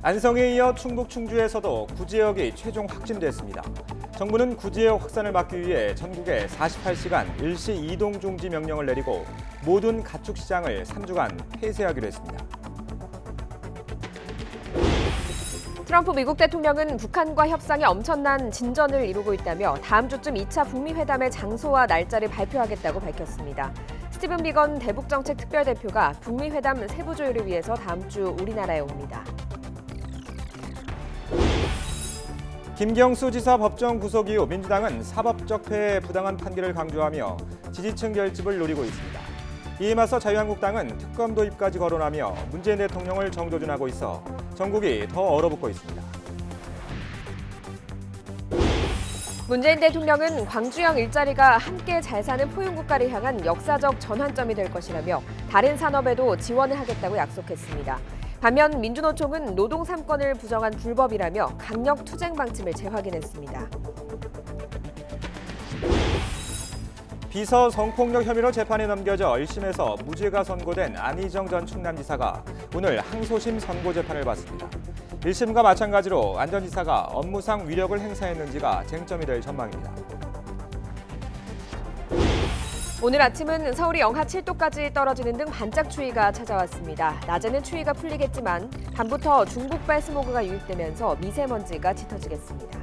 안성에 이어 충북 충주에서도 구제역이 최종 확진됐습니다. 정부는 구제역 확산을 막기 위해 전국에 48시간 일시 이동 중지 명령을 내리고 모든 가축시장을 3주간 폐쇄하기로 했습니다. 트럼프 미국 대통령은 북한과 협상에 엄청난 진전을 이루고 있다며 다음 주쯤 2차 북미 회담의 장소와 날짜를 발표하겠다고 밝혔습니다. 스티븐 비건 대북정책 특별대표가 북미 회담 세부 조율을 위해서 다음 주 우리나라에 옵니다. 김경수 지사 법정 구속 이후 민주당은 사법적 폐해의 부당한 판결을 강조하며 지지층 결집을 노리고 있습니다. 이에 맞서 자유한국당은 특검 도입까지 거론하며 문재인 대통령을 정조준하고 있어 전국이 더 얼어붙고 있습니다. 문재인 대통령은 광주형 일자리가 함께 잘 사는 포용국가를 향한 역사적 전환점이 될 것이라며 다른 산업에도 지원을 하겠다고 약속했습니다. 반면 민주노총은 노동 3권을 부정한 불법이라며 강력 투쟁 방침을 재확인했습니다. 비서 성폭력 혐의로 재판에 넘겨져 1심에서 무죄가 선고된 안희정 전 충남지사가 오늘 항소심 선고 재판을 받습니다. 1심과 마찬가지로 안 전 지사가 업무상 위력을 행사했는지가 쟁점이 될 전망입니다. 오늘 아침은 서울이 영하 7도까지 떨어지는 등 반짝 추위가 찾아왔습니다. 낮에는 추위가 풀리겠지만 밤부터 중국발 스모그가 유입되면서 미세먼지가 짙어지겠습니다.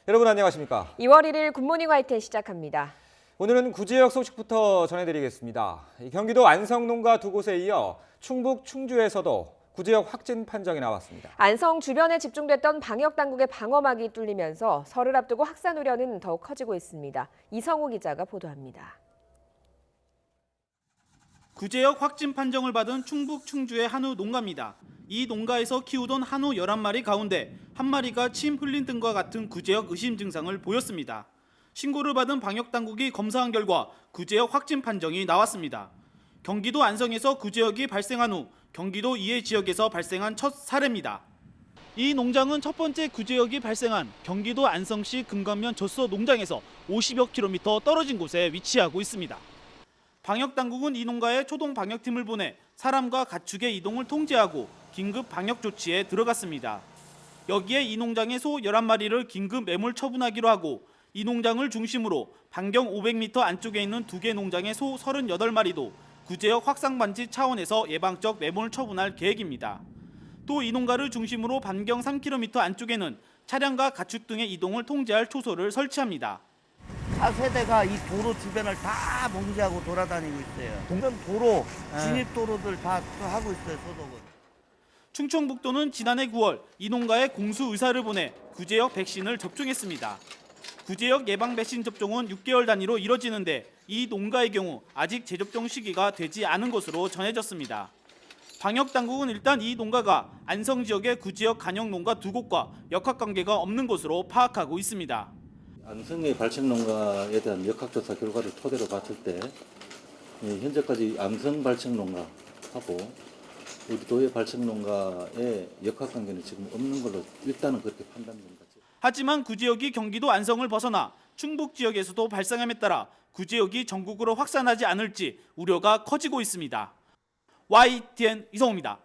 여러분 안녕하십니까? 2월 1일 굿모닝 화이트 시작합니다. 오늘은 구제역 소식부터 전해드리겠습니다. 경기도 안성 농가 두 곳에 이어 충북 충주에서도 구제역 확진 판정이 나왔습니다. 안성 주변에 집중됐던 방역당국의 방어막이 뚫리면서 설을 앞두고 확산 우려는 더욱 커지고 있습니다. 이성우 기자가 보도합니다. 구제역 확진 판정을 받은 충북 충주의 한우 농가입니다. 이 농가에서 키우던 한우 11마리 가운데 한 마리가 침 흘린 등과 같은 구제역 의심 증상을 보였습니다. 신고를 받은 방역당국이 검사한 결과 구제역 확진 판정이 나왔습니다. 경기도 안성에서 구제역이 발생한 후 경기도 이해 지역에서 발생한 첫 사례입니다. 이 농장은 첫 번째 구제역이 발생한 경기도 안성시 금관면 젖소 농장에서 50여 킬로미터 떨어진 곳에 위치하고 있습니다. 방역당국은 이 농가에 초동 방역팀을 보내 사람과 가축의 이동을 통제하고 긴급 방역 조치에 들어갔습니다. 여기에 이 농장의 소 11마리를 긴급 매몰 처분하기로 하고 이 농장을 중심으로 반경 500m 안쪽에 있는 2개 농장의 소 38마리도 구제역 확산 방지 차원에서 예방적 매몰 처분할 계획입니다. 또 이 농가를 중심으로 반경 3km 안쪽에는 차량과 가축 등의 이동을 통제할 초소를 설치합니다. 차 세대가 이 도로 주변을 다 봉쇄하고 돌아다니고 있어요. 동전 도로, 진입도로들 다 하고 있어요, 소독은. 충청북도는 지난해 9월 이 농가에 공수 의사를 보내 구제역 백신을 접종했습니다. 구제역 예방 백신 접종은 6개월 단위로 이뤄지는데 이 농가의 경우 아직 재접종 시기가 되지 않은 것으로 전해졌습니다. 방역당국은 일단 이 농가가 안성 지역의 구제역 간역 농가 2곳과 역학관계가 없는 것으로 파악하고 있습니다. 안성의 발생 농가에 대한 역학조사 결과를 토대로 봤을 때 현재까지 안성 발생 농가하고 우리 도의 발생 농가의 역학관계는 지금 없는 걸로 일단은 그렇게 판단됩니다. 하지만 구제역이 경기도 안성을 벗어나 충북 지역에서도 발생함에 따라 구제역이 전국으로 확산하지 않을지 우려가 커지고 있습니다. YTN 이성우입니다.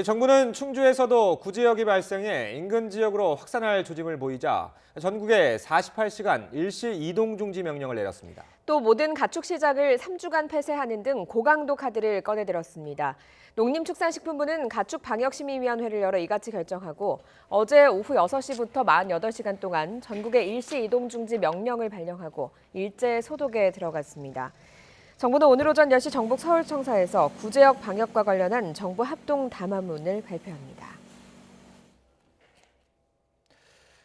정부는 충주에서도 구제역이 발생해 인근 지역으로 확산할 조짐을 보이자 전국에 48시간 일시 이동 중지 명령을 내렸습니다. 또 모든 가축 시장을 3주간 폐쇄하는 등 고강도 카드를 꺼내들었습니다. 농림축산식품부는 가축방역심의위원회를 열어 이같이 결정하고 어제 오후 6시부터 48시간 동안 전국에 일시 이동 중지 명령을 발령하고 일제 소독에 들어갔습니다. 정부는 오늘 오전 10시 정북 서울청사에서 구제역 방역과 관련한 정부 합동 담화문을 발표합니다.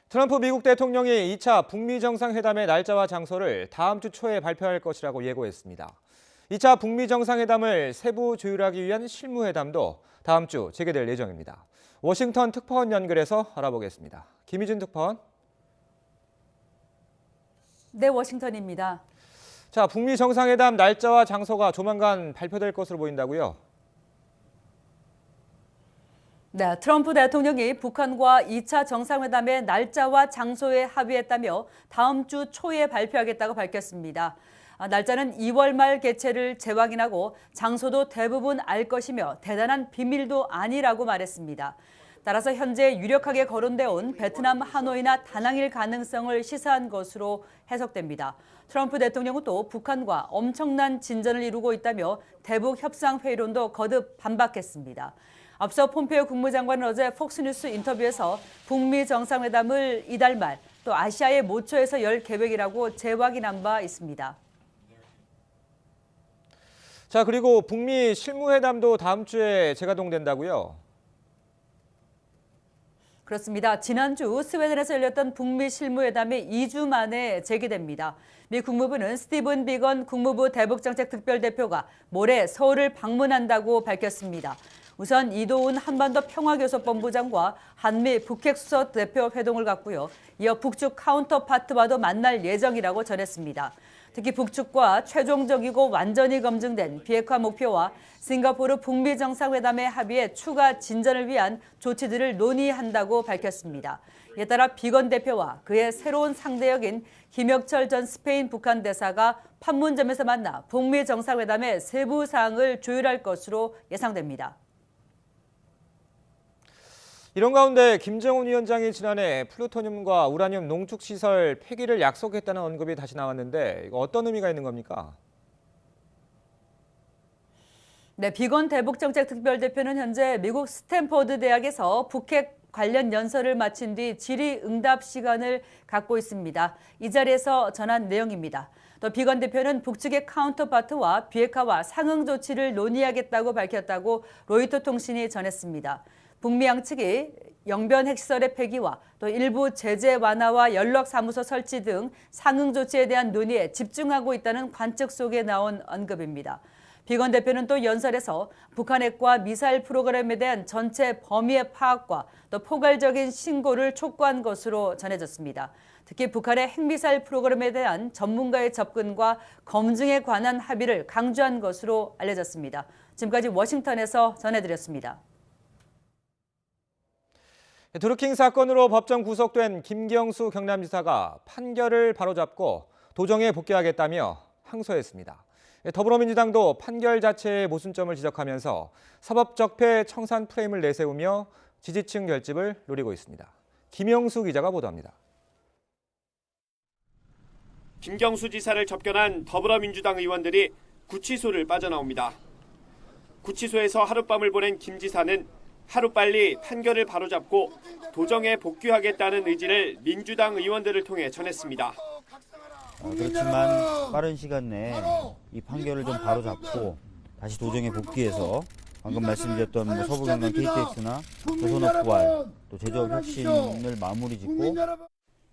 트럼프 미국 대통령이 2차 북미 정상회담의 날짜와 장소를 다음 주 초에 발표할 것이라고 예고했습니다. 2차 북미 정상회담을 세부 조율하기 위한 실무회담도 다음 주 재개될 예정입니다. 워싱턴 특파원 연결해서 알아보겠습니다. 김희준 특파원. 네, 워싱턴입니다. 자, 북미 정상회담 날짜와 장소가 조만간 발표될 것으로 보인다고요? 네, 트럼프 대통령이 북한과 2차 정상회담의 날짜와 장소에 합의했다며 다음 주 초에 발표하겠다고 밝혔습니다. 날짜는 2월 말 개최를 재확인하고 장소도 대부분 알 것이며 대단한 비밀도 아니라고 말했습니다. 따라서 현재 유력하게 거론돼 온 베트남 하노이나 다낭일 가능성을 시사한 것으로 해석됩니다. 트럼프 대통령은 또 북한과 엄청난 진전을 이루고 있다며 대북 협상 회의론도 거듭 반박했습니다. 앞서 폼페이오 국무장관은 어제 폭스뉴스 인터뷰에서 북미 정상회담을 이달 말 또 아시아의 모처에서 열 계획이라고 재확인한 바 있습니다. 자, 그리고 북미 실무회담도 다음 주에 재가동된다고요? 그렇습니다. 지난주 스웨덴에서 열렸던 북미 실무회담이 2주 만에 재개됩니다. 미 국무부는 스티븐 비건 국무부 대북정책특별대표가 모레 서울을 방문한다고 밝혔습니다. 우선 이도훈 한반도 평화교섭본부장과 한미 북핵수석 대표 회동을 갖고요. 이어 북측 카운터파트와도 만날 예정이라고 전했습니다. 특히 북측과 최종적이고 완전히 검증된 비핵화 목표와 싱가포르 북미 정상회담의 합의에 추가 진전을 위한 조치들을 논의한다고 밝혔습니다. 이에 따라 비건 대표와 그의 새로운 상대역인 김혁철 전 스페인 북한 대사가 판문점에서 만나 북미 정상회담의 세부 사항을 조율할 것으로 예상됩니다. 이런 가운데 김정은 위원장이 지난해 플루토늄과 우라늄 농축시설 폐기를 약속했다는 언급이 다시 나왔는데 이거 어떤 의미가 있는 겁니까? 네, 비건 대북정책특별대표는 현재 미국 스탠퍼드 대학에서 북핵 관련 연설을 마친 뒤 질의응답 시간을 갖고 있습니다. 이 자리에서 전한 내용입니다. 또 비건 대표는 북측의 카운터파트와 비핵화와 상응 조치를 논의하겠다고 밝혔다고 로이터 통신이 전했습니다. 북미 양측이 영변 핵시설의 폐기와 또 일부 제재 완화와 연락사무소 설치 등 상응 조치에 대한 논의에 집중하고 있다는 관측 속에 나온 언급입니다. 비건 대표는 또 연설에서 북한 핵과 미사일 프로그램에 대한 전체 범위의 파악과 또 포괄적인 신고를 촉구한 것으로 전해졌습니다. 특히 북한의 핵미사일 프로그램에 대한 전문가의 접근과 검증에 관한 합의를 강조한 것으로 알려졌습니다. 지금까지 워싱턴에서 전해드렸습니다. 드루킹 사건으로 법정 구속된 김경수 경남지사가 판결을 바로잡고 도정에 복귀하겠다며 항소했습니다. 더불어민주당도 판결 자체의 모순점을 지적하면서 사법적폐 청산 프레임을 내세우며 지지층 결집을 노리고 있습니다. 김영수 기자가 보도합니다. 김경수 지사를 접견한 더불어민주당 의원들이 구치소를 빠져나옵니다. 구치소에서 하룻밤을 보낸 김 지사는 하루빨리 판결을 바로잡고 도정에 복귀하겠다는 의지를 민주당 의원들을 통해 전했습니다. 그렇지만 빠른 시간 내에 이 판결을 좀 바로잡고 다시 도정에 복귀해서 방금 말씀드렸던 서부경남 KTX나 조선업부활 또 제조업 혁신을 마무리 짓고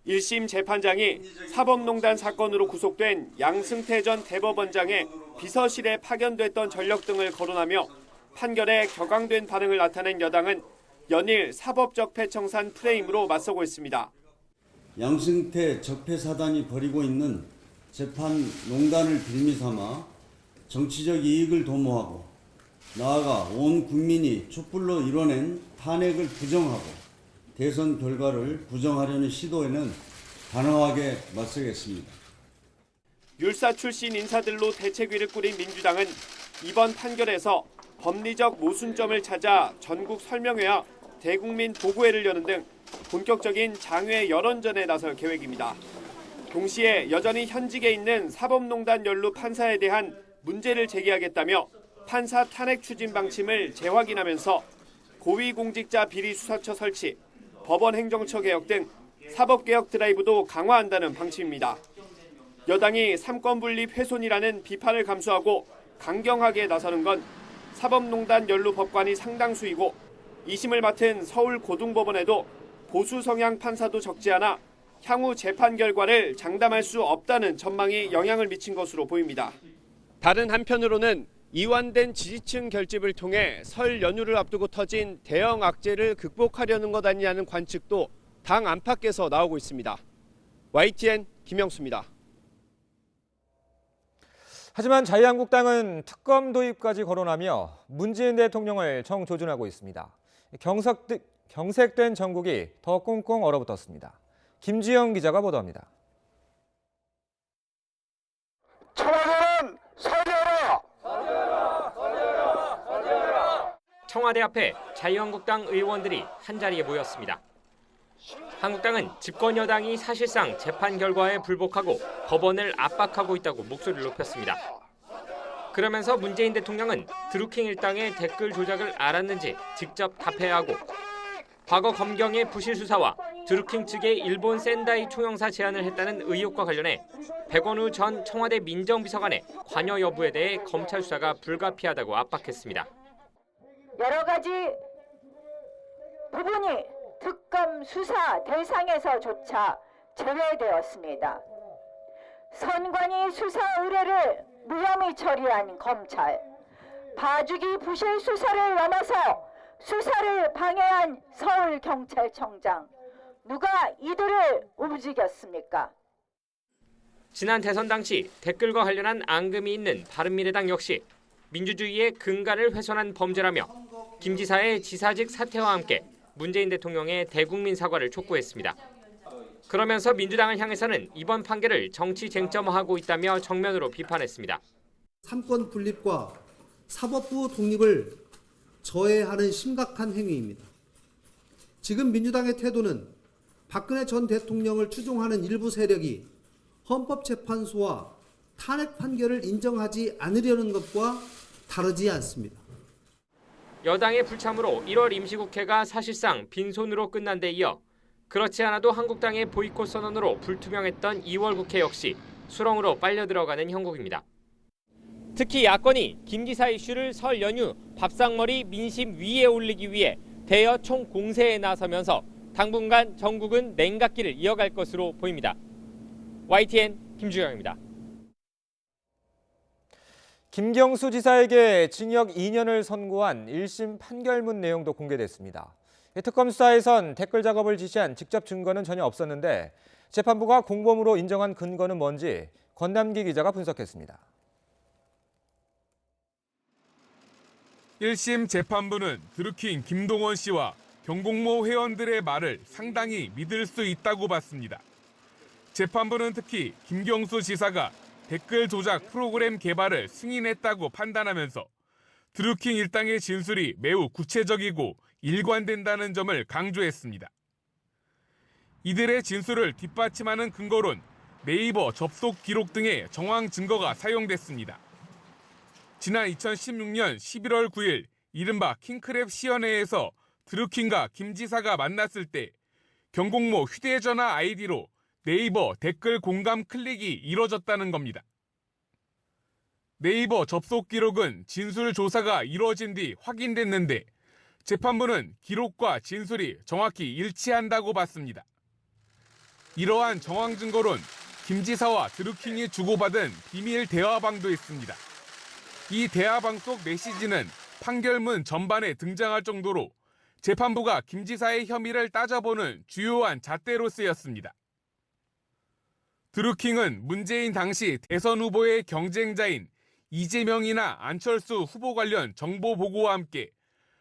1심 재판장이 사법농단 사건으로 구속된 양승태 전 대법원장의 비서실에 파견됐던 전력 등을 거론하며 판결에 격앙된 반응을 나타낸 여당은 연일 사법적폐 청산 프레임으로 맞서고 있습니다. 양승태 적폐사단이 벌이고 있는 재판 농단을 빌미삼아 정치적 이익을 도모하고 나아가 온 국민이 촛불로 이뤄낸 탄핵을 부정하고 대선 결과를 부정하려는 시도에는 단호하게 맞서겠습니다. 율사 출신 인사들로 대책위를 꾸린 민주당은 이번 판결에서 법리적 모순점을 찾아 전국 설명회와 대국민 보고회를 여는 등 본격적인 장외 여론전에 나설 계획입니다. 동시에 여전히 현직에 있는 사법농단 연루 판사에 대한 문제를 제기하겠다며 판사 탄핵 추진 방침을 재확인하면서 고위공직자 비리 수사처 설치, 법원 행정처 개혁 등 사법개혁 드라이브도 강화한다는 방침입니다. 여당이 삼권분립 훼손이라는 비판을 감수하고 강경하게 나서는 건 사법농단 연루 법관이 상당수이고 2심을 맡은 서울고등법원에도 보수 성향 판사도 적지 않아 향후 재판 결과를 장담할 수 없다는 전망이 영향을 미친 것으로 보입니다. 다른 한편으로는 이완된 지지층 결집을 통해 설 연휴를 앞두고 터진 대형 악재를 극복하려는 것 아니냐는 관측도 당 안팎에서 나오고 있습니다. YTN 김영수입니다. 하지만 자유한국당은 특검 도입까지 거론하며 문재인 대통령을 정조준하고 있습니다. 경색된 정국이 더 꽁꽁 얼어붙었습니다. 김지영 기자가 보도합니다. 청와대 앞에 자유한국당 의원들이 한자리에 모였습니다. 한국당은 집권 여당이 사실상 재판 결과에 불복하고 법원을 압박하고 있다고 목소리를 높였습니다. 그러면서 문재인 대통령은 드루킹 일당의 댓글 조작을 알았는지 직접 답해야 하고 과거 검경의 부실 수사와 드루킹 측의 일본 센다이 총영사 제안을 했다는 의혹과 관련해 백원우 전 청와대 민정비서관의 관여 여부에 대해 검찰 수사가 불가피하다고 압박했습니다. 여러 가지 부분이 특검 수사 대상에서조차 제외되었습니다. 선관위 수사 의뢰를 무혐의 처리한 검찰, 봐주기 부실 수사를 넘어서 수사를 방해한 서울경찰청장, 누가 이들을 움직였습니까? 지난 대선 당시 댓글과 관련한 앙금이 있는 바른미래당 역시 민주주의의 근간을 훼손한 범죄라며 김 지사의 지사직 사퇴와 함께 문재인 대통령의 대국민 사과를 촉구했습니다. 그러면서 민주당을 향해서는 이번 판결을 정치 쟁점화하고 있다며 정면으로 비판했습니다. 삼권 분립과 사법부 독립을 저해하는 심각한 행위입니다. 지금 민주당의 태도는 박근혜 전 대통령을 추종하는 일부 세력이 헌법재판소와 탄핵 판결을 인정하지 않으려는 것과 다르지 않습니다. 여당의 불참으로 1월 임시국회가 사실상 빈손으로 끝난 데 이어 그렇지 않아도 한국당의 보이콧 선언으로 불투명했던 2월 국회 역시 수렁으로 빨려 들어가는 형국입니다. 특히 야권이 김 지사 이슈를 설 연휴 밥상머리 민심 위에 올리기 위해 대여 총공세에 나서면서 당분간 전국은 냉각기를 이어갈 것으로 보입니다. YTN 김주영입니다. 김경수 지사에게 징역 2년을 선고한 1심 판결문 내용도 공개됐습니다. 특검 수사에선 댓글 작업을 지시한 직접 증거는 전혀 없었는데 재판부가 공범으로 인정한 근거는 뭔지 권남기 기자가 분석했습니다. 1심 재판부는 드루킹 김동원 씨와 경공모 회원들의 말을 상당히 믿을 수 있다고 봤습니다. 재판부는 특히 김경수 지사가 댓글 조작 프로그램 개발을 승인했다고 판단하면서 드루킹 일당의 진술이 매우 구체적이고 일관된다는 점을 강조했습니다. 이들의 진술을 뒷받침하는 근거론 네이버 접속 기록 등의 정황 증거가 사용됐습니다. 지난 2016년 11월 9일 이른바 킹크랩 시연회에서 드루킹과 김 지사가 만났을 때 경공모 휴대전화 아이디로 네이버 댓글 공감 클릭이 이뤄졌다는 겁니다. 네이버 접속 기록은 진술 조사가 이루어진 뒤 확인됐는데 재판부는 기록과 진술이 정확히 일치한다고 봤습니다. 이러한 정황 증거론 김 지사와 드루킹이 주고받은 비밀 대화방도 있습니다. 이 대화방 속 메시지는 판결문 전반에 등장할 정도로 재판부가 김 지사의 혐의를 따져보는 주요한 잣대로 쓰였습니다. 드루킹은 문재인 당시 대선 후보의 경쟁자인 이재명이나 안철수 후보 관련 정보 보고와 함께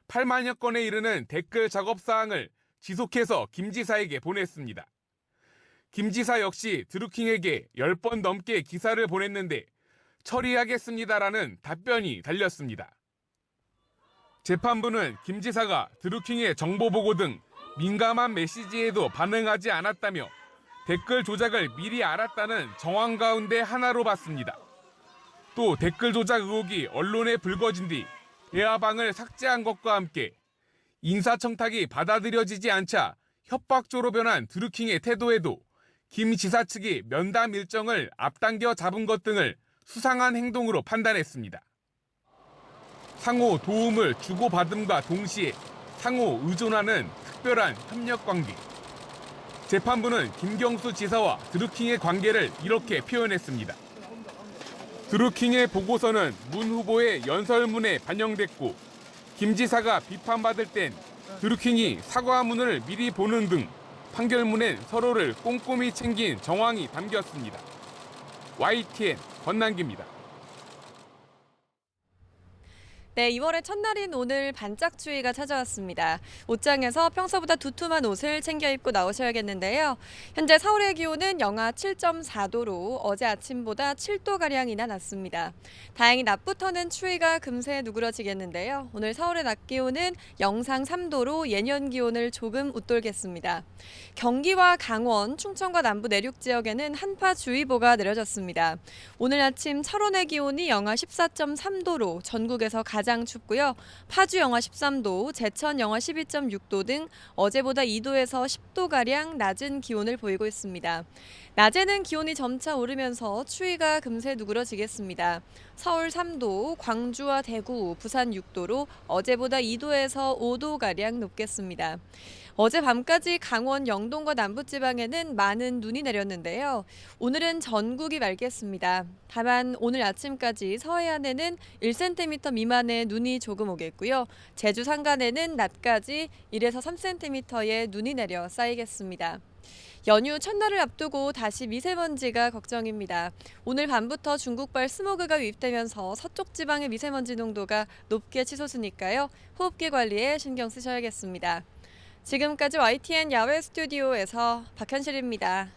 8만여 건에 이르는 댓글 작업 사항을 지속해서 김 지사에게 보냈습니다. 김 지사 역시 드루킹에게 10번 넘게 기사를 보냈는데 처리하겠습니다라는 답변이 달렸습니다. 재판부는 김 지사가 드루킹의 정보 보고 등 민감한 메시지에도 반응하지 않았다며 댓글 조작을 미리 알았다는 정황 가운데 하나로 봤습니다. 또 댓글 조작 의혹이 언론에 불거진 뒤 대화방을 삭제한 것과 함께 인사청탁이 받아들여지지 않자 협박조로 변한 드루킹의 태도에도 김 지사 측이 면담 일정을 앞당겨 잡은 것 등을 수상한 행동으로 판단했습니다. 상호 도움을 주고받음과 동시에 상호 의존하는 특별한 협력관계. 재판부는 김경수 지사와 드루킹의 관계를 이렇게 표현했습니다. 드루킹의 보고서는 문 후보의 연설문에 반영됐고 김 지사가 비판받을 땐 드루킹이 사과문을 미리 보는 등 판결문엔 서로를 꼼꼼히 챙긴 정황이 담겼습니다. YTN 권남기입니다. 네, 2월의 첫날인 오늘 반짝 추위가 찾아왔습니다. 옷장에서 평소보다 두툼한 옷을 챙겨 입고 나오셔야겠는데요. 현재 서울의 기온은 영하 7.4도로 어제 아침보다 7도가량이나 낮습니다. 다행히 낮부터는 추위가 금세 누그러지겠는데요. 오늘 서울의 낮 기온은 영상 3도로 예년 기온을 조금 웃돌겠습니다. 경기와 강원, 충청과 남부 내륙 지역에는 한파주의보가 내려졌습니다. 오늘 아침 철원의 기온이 영하 14.3도로 전국에서 가장 춥고요. 파주 영하 13도, 제천 영하 12.6도 등 어제보다 2도에서 10도가량 낮은 기온을 보이고 있습니다. 낮에는 기온이 점차 오르면서 추위가 금세 누그러지겠습니다. 서울 3도, 광주와 대구, 부산 6도로 어제보다 2도에서 5도가량 높겠습니다. 어젯밤까지 강원 영동과 남부지방에는 많은 눈이 내렸는데요. 오늘은 전국이 맑겠습니다. 다만 오늘 아침까지 서해안에는 1cm 미만의 눈이 조금 오겠고요. 제주 산간에는 낮까지 1에서 3cm의 눈이 내려 쌓이겠습니다. 연휴 첫날을 앞두고 다시 미세먼지가 걱정입니다. 오늘 밤부터 중국발 스모그가 유입되면서 서쪽 지방의 미세먼지 농도가 높게 치솟으니까요. 호흡기 관리에 신경 쓰셔야겠습니다. 지금까지 YTN 야외 스튜디오에서 박현실입니다.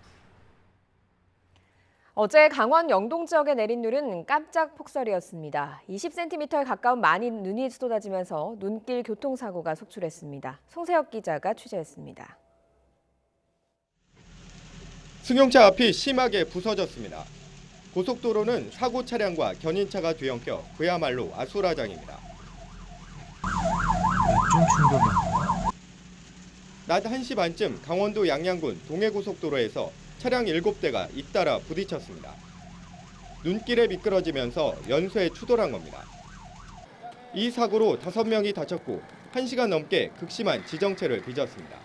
어제 강원 영동 지역에 내린 눈은 깜짝 폭설이었습니다. 20cm에 가까운 많은 눈이 쏟아지면서 눈길 교통사고가 속출했습니다. 송세혁 기자가 취재했습니다. 승용차 앞이 심하게 부서졌습니다. 고속도로는 사고 차량과 견인차가 뒤엉켜 그야말로 아수라장입니다. 좀 충격이야. 낮 1시 반쯤 강원도 양양군 동해고속도로에서 차량 7대가 잇따라 부딪혔습니다. 눈길에 미끄러지면서 연쇄 추돌한 겁니다. 이 사고로 5명이 다쳤고 1시간 넘게 극심한 지정체를 빚었습니다.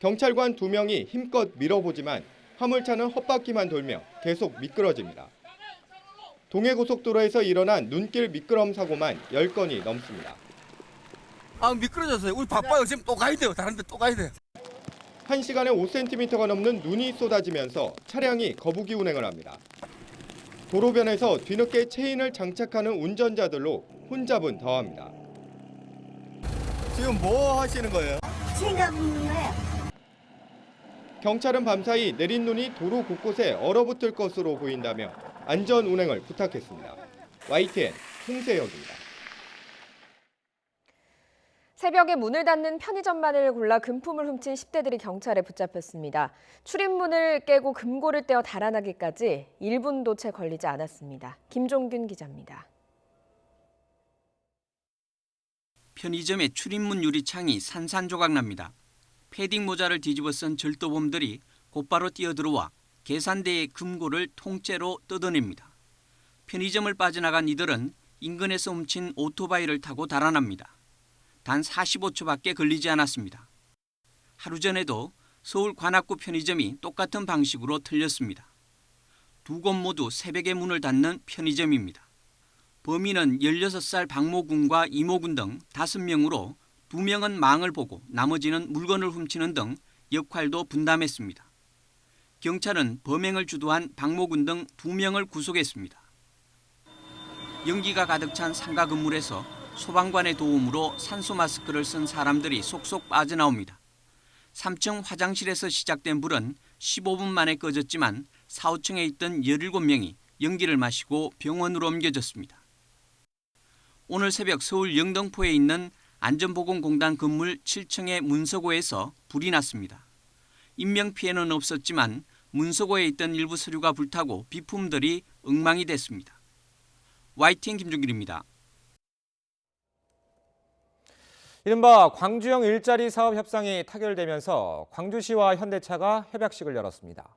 경찰관 2명이 힘껏 밀어보지만 화물차는 헛바퀴만 돌며 계속 미끄러집니다. 동해고속도로에서 일어난 눈길 미끄럼 사고만 10건이 넘습니다. 미끄러졌어요. 우리 바빠요. 지금 또 가야 돼요. 다른 데 또 가야 돼요. 1시간에 5cm가 넘는 눈이 쏟아지면서 차량이 거북이 운행을 합니다. 도로변에서 뒤늦게 체인을 장착하는 운전자들로 혼잡은 더합니다. 지금 뭐 하시는 거예요? 경찰은 밤사이 내린 눈이 도로 곳곳에 얼어붙을 것으로 보인다며 안전 운행을 부탁했습니다. YTN 송세혁입니다. 새벽에 문을 닫는 편의점만을 골라 금품을 훔친 10대들이 경찰에 붙잡혔습니다. 출입문을 깨고 금고를 떼어 달아나기까지 1분도 채 걸리지 않았습니다. 김종균 기자입니다. 편의점의 출입문 유리창이 산산조각납니다. 패딩 모자를 뒤집어 쓴 절도범들이 곧바로 뛰어들어와 계산대의 금고를 통째로 뜯어냅니다. 편의점을 빠져나간 이들은 인근에서 훔친 오토바이를 타고 달아납니다. 단 45초밖에 걸리지 않았습니다. 하루 전에도 서울 관악구 편의점이 똑같은 방식으로 틀렸습니다. 두 곳 모두 새벽에 문을 닫는 편의점입니다. 범인은 16살 박모군과 이모군 등 5명으로 2명은 망을 보고 나머지는 물건을 훔치는 등 역할도 분담했습니다. 경찰은 범행을 주도한 박모군 등 2명을 구속했습니다. 연기가 가득 찬 상가 건물에서 소방관의 도움으로 산소 마스크를 쓴 사람들이 속속 빠져나옵니다. 3층 화장실에서 시작된 불은 15분 만에 꺼졌지만 4, 5층에 있던 17명이 연기를 마시고 병원으로 옮겨졌습니다. 오늘 새벽 서울 영등포에 있는 안전보건공단 건물 7층의 문서고에서 불이 났습니다. 인명피해는 없었지만 문서고에 있던 일부 서류가 불타고 비품들이 엉망이 됐습니다. YTN 김종길입니다. 이른바 광주형 일자리 사업 협상이 타결되면서 광주시와 현대차가 협약식을 열었습니다.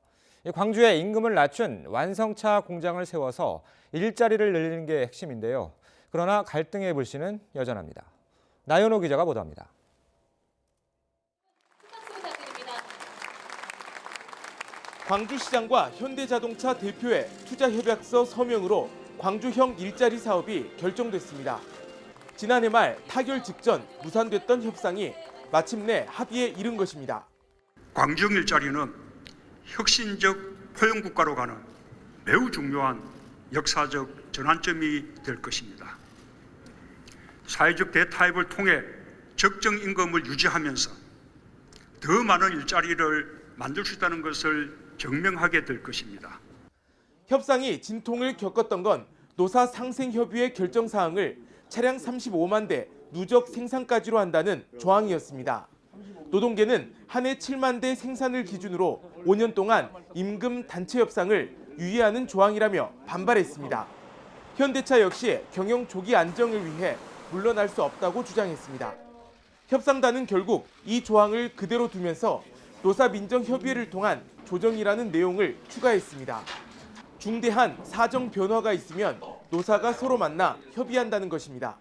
광주에 임금을 낮춘 완성차 공장을 세워서 일자리를 늘리는 게 핵심인데요. 그러나 갈등의 불씨는 여전합니다. 나연호 기자가 보도합니다. 광주시장과 현대자동차 대표의 투자협약서 서명으로 광주형 일자리 사업이 결정됐습니다. 지난해 말 타결 직전 무산됐던 협상이 마침내 합의에 이른 것입니다. 광주형 일자리는 혁신적 포용국가로 가는 매우 중요한 역사적 전환점이 될 것입니다. 사회적 대타협을 통해 적정 임금을 유지하면서 더 많은 일자리를 만들 수 있다는 것을 증명하게 될 것입니다. 협상이 진통을 겪었던 건 노사 상생협의회 결정사항을 차량 35만 대 누적 생산까지로 한다는 조항이었습니다. 노동계는 한 해 7만 대 생산을 기준으로 5년 동안 임금 단체 협상을 유예하는 조항이라며 반발했습니다. 현대차 역시 경영 조기 안정을 위해 물러날 수 없다고 주장했습니다. 협상단은 결국 이 조항을 그대로 두면서 노사민정협의회를 통한 조정이라는 내용을 추가했습니다. 중대한 사정 변화가 있으면 노사가 서로 만나 협의한다는 것입니다.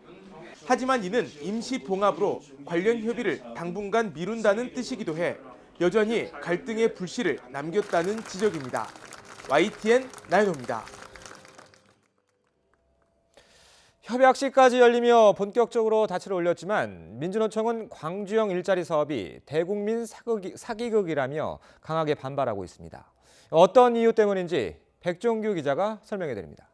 하지만 이는 임시 봉합으로 관련 협의를 당분간 미룬다는 뜻이기도 해 여전히 갈등의 불씨를 남겼다는 지적입니다. YTN 나연호입니다. 협약식까지 열리며 본격적으로 닻을 올렸지만 민주노총은 광주형 일자리 사업이 대국민 사기극이라며 강하게 반발하고 있습니다. 어떤 이유 때문인지 백종규 기자가 설명해 드립니다.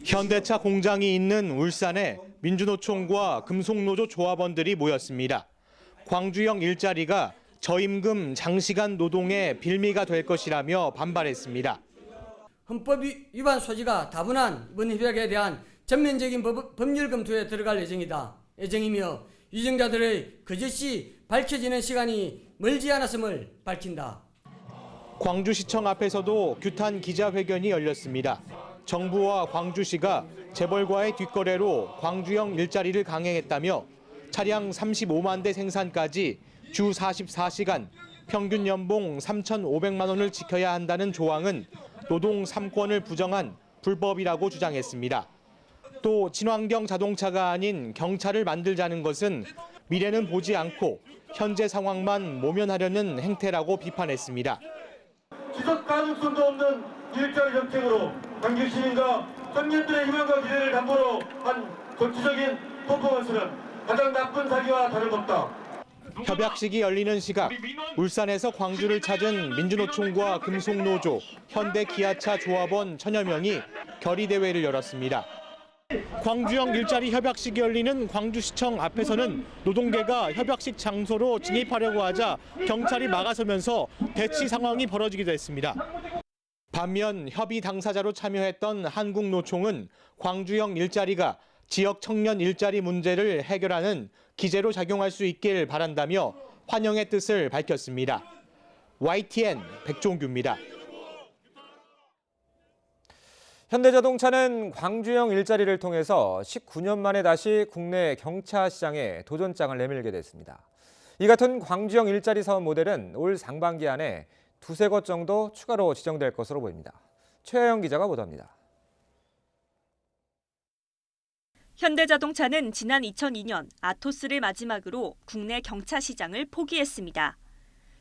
현대차 공장이 있는 울산에 민주노총과 금속노조 조합원들이 모였습니다. 광주형 일자리가 저임금 장시간 노동의 빌미가 될 것이라며 반발했습니다. 헌법 위반 소지가 다분한 이번 협약에 대한 전면적인 법률 검토에 들어갈 예정이며 유정자들의 거짓이 밝혀지는 시간이 멀지 않았음을 밝힌다. 광주시청 앞에서도 규탄 기자회견이 열렸습니다. 정부와 광주시가 재벌과의 뒷거래로 광주형 일자리를 강행했다며 차량 35만 대 생산까지 주 44시간 평균 연봉 3,500만 원을 지켜야 한다는 조항은 노동 3권을 부정한 불법이라고 주장했습니다. 또 친환경 자동차가 아닌 경차를 만들자는 것은 미래는 보지 않고 현재 상황만 모면하려는 행태라고 비판했습니다. 지속 가능성도 없는 일자리 정책으로 광주 시민과 청년들의 희망과 기대를 담보로 한 정치적인 퍼포먼스는 가장 나쁜 사기와 다름없다. 협약식이 열리는 시각, 울산에서 광주를 찾은 민주노총과 금속노조, 현대기아차 조합원 천여 명이 결의대회를 열었습니다. 광주형 일자리 협약식이 열리는 광주시청 앞에서는 노동계가 협약식 장소로 진입하려고 하자 경찰이 막아서면서 대치 상황이 벌어지기도 했습니다. 반면 협의 당사자로 참여했던 한국노총은 광주형 일자리가 지역 청년 일자리 문제를 해결하는 기제로 작용할 수 있길 바란다며 환영의 뜻을 밝혔습니다. YTN 백종규입니다. 현대자동차는 광주형 일자리를 통해서 19년 만에 다시 국내 경차 시장에 도전장을 내밀게 됐습니다. 이 같은 광주형 일자리 사업 모델은 올 상반기 안에 두세 곳 정도 추가로 지정될 것으로 보입니다. 최하영 기자가 보도합니다. 현대자동차는 지난 2002년 아토스를 마지막으로 국내 경차 시장을 포기했습니다.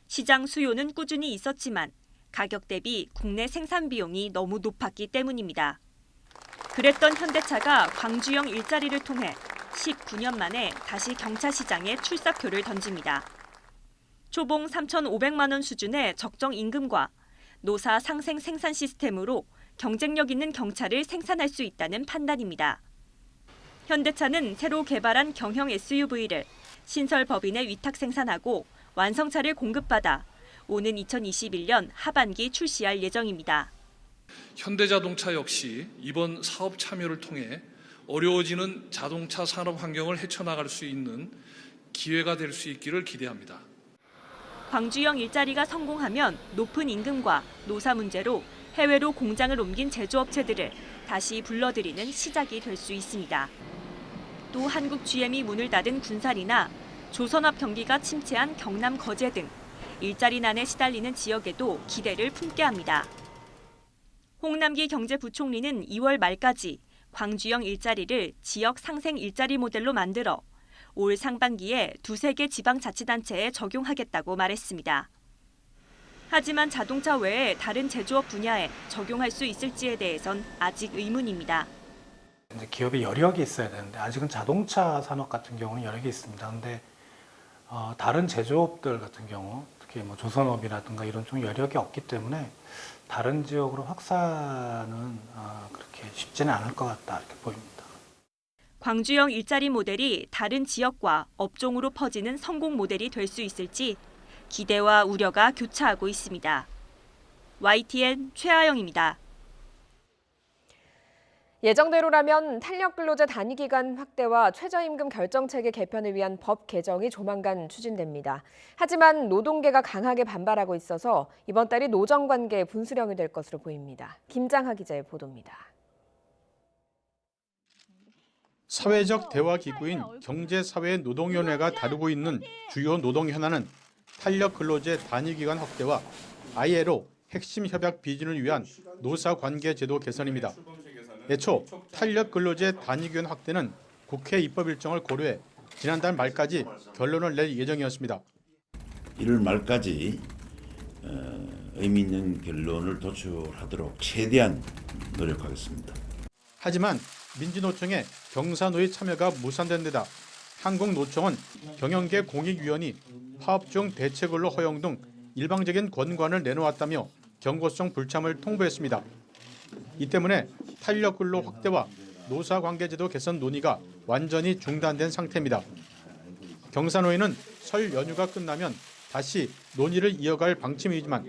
시장 수요는 꾸준히 있었지만 가격 대비 국내 생산 비용이 너무 높았기 때문입니다. 그랬던 현대차가 광주형 일자리를 통해 19년 만에 다시 경차 시장에 출사표를 던집니다. 초봉 3,500만 원 수준의 적정 임금과 노사 상생 생산 시스템으로 경쟁력 있는 경차를 생산할 수 있다는 판단입니다. 현대차는 새로 개발한 경형 SUV를 신설 법인에 위탁 생산하고 완성차를 공급받아 오는 2021년 하반기 출시할 예정입니다. 현대자동차 역시 이번 사업 참여를 통해 어려워지는 자동차 산업 환경을 헤쳐나갈 수 있는 기회가 될 수 있기를 기대합니다. 광주형 일자리가 성공하면 높은 임금과 노사 문제로 해외로 공장을 옮긴 제조업체들을 다시 불러들이는 시작이 될 수 있습니다. 또 한국 GM이 문을 닫은 군산이나 조선업 경기가 침체한 경남 거제 등 일자리난에 시달리는 지역에도 기대를 품게 합니다. 홍남기 경제부총리는 2월 말까지 광주형 일자리를 지역 상생 일자리 모델로 만들어 올 상반기에 두세 개 지방자치단체에 적용하겠다고 말했습니다. 하지만 자동차 외에 다른 제조업 분야에 적용할 수 있을지에 대해선 아직 의문입니다. 기업이 여력이 있어야 되는데 아직은 자동차 산업 같은 경우는 여력이 있습니다. 그런데 다른 제조업들 같은 경우 특히 뭐 조선업이라든가 이런 좀 여력이 없기 때문에 다른 지역으로 확산은 그렇게 쉽지는 않을 것 같다 이렇게 보입니다. 광주형 일자리 모델이 다른 지역과 업종으로 퍼지는 성공 모델이 될 수 있을지 기대와 우려가 교차하고 있습니다. YTN 최아영입니다. 예정대로라면 탄력근로제 단위기간 확대와 최저임금 결정체계 개편을 위한 법 개정이 조만간 추진됩니다. 하지만 노동계가 강하게 반발하고 있어서 이번 달이 노정관계의 분수령이 될 것으로 보입니다. 김장하 기자의 보도입니다. 사회적 대화 기구인 경제사회노동위원회가 다루고 있는 주요 노동 현안은 탄력근로제 단위기간 확대와 ILO 핵심 협약 비준을 위한 노사관계제도 개선입니다. 애초 탄력근로제 단위기간 확대는 국회 입법 일정을 고려해 지난달 말까지 결론을 낼 예정이었습니다. 1월 말까지 의미 있는 결론을 도출하도록 최대한 노력하겠습니다. 하지만 민주노총의 경사노의 참여가 무산된 데다 한국노총은 경영계 공익위원이 파업 중 대체근로 허용 등 일방적인 권고안을 내놓았다며 경고성 불참을 통보했습니다. 이 때문에 탄력근로 확대와 노사관계제도 개선 논의가 완전히 중단된 상태입니다. 경사노위는 설 연휴가 끝나면 다시 논의를 이어갈 방침이지만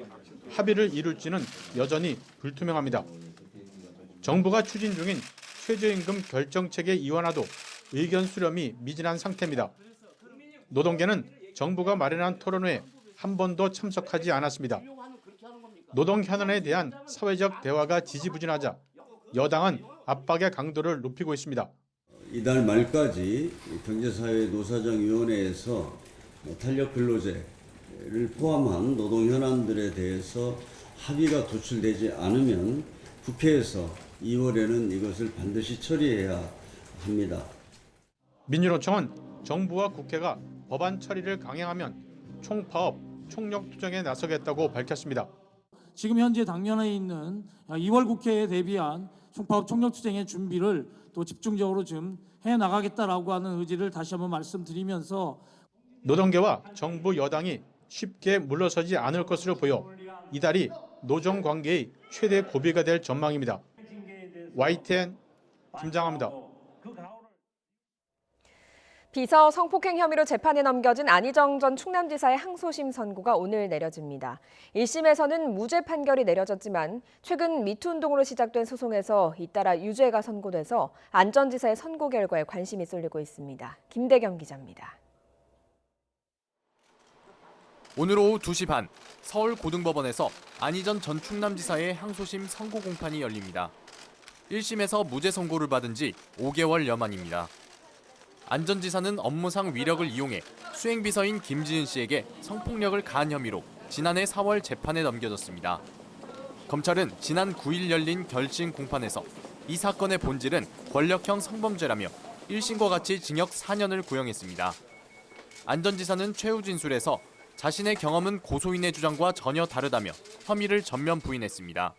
합의를 이룰지는 여전히 불투명합니다. 정부가 추진 중인 최저임금 결정체계 이완화도 의견 수렴이 미진한 상태입니다. 노동계는 정부가 마련한 토론회에 한 번도 참석하지 않았습니다. 노동 현안에 대한 사회적 대화가 지지부진하자 여당은 압박의 강도를 높이고 있습니다. 이달 말까지 경제사회노사정위원회에서 탄력근로제를 포함한 노동 현안들에 대해서 합의가 도출되지 않으면 국회에서 2월에는 이것을 반드시 처리해야 합니다. 민주노총은 정부와 국회가 법안 처리를 강행하면 총파업, 총력투쟁에 나서겠다고 밝혔습니다. 지금 현재 당면에 있는 2월 국회에 대비한 총파업 총력투쟁의 준비를 또 집중적으로 좀 해나가겠다라고 하는 의지를 다시 한번 말씀드리면서 노동계와 정부 여당이 쉽게 물러서지 않을 것으로 보여 이달이 노정 관계의 최대 고비가 될 전망입니다. YTN 김장하입니다. 비서 성폭행 혐의로 재판에 넘겨진 안희정 전 충남지사의 항소심 선고가 오늘 내려집니다. 1심에서는 무죄 판결이 내려졌지만 최근 미투 운동으로 시작된 소송에서 잇따라 유죄가 선고돼서 안 전 지사의 선고 결과에 관심이 쏠리고 있습니다. 김대경 기자입니다. 오늘 오후 2시 반 서울고등법원에서 안희정 전 충남지사의 항소심 선고 공판이 열립니다. 1심에서 무죄 선고를 받은 지 5개월여 만입니다. 안 전 지사는 업무상 위력을 이용해 수행비서인 김지은 씨에게 성폭력을 가한 혐의로 지난해 4월 재판에 넘겨졌습니다. 검찰은 지난 9일 열린 결심 공판에서 이 사건의 본질은 권력형 성범죄라며 1심과 같이 징역 4년을 구형했습니다. 안 전 지사는 최후 진술에서 자신의 경험은 고소인의 주장과 전혀 다르다며 혐의를 전면 부인했습니다.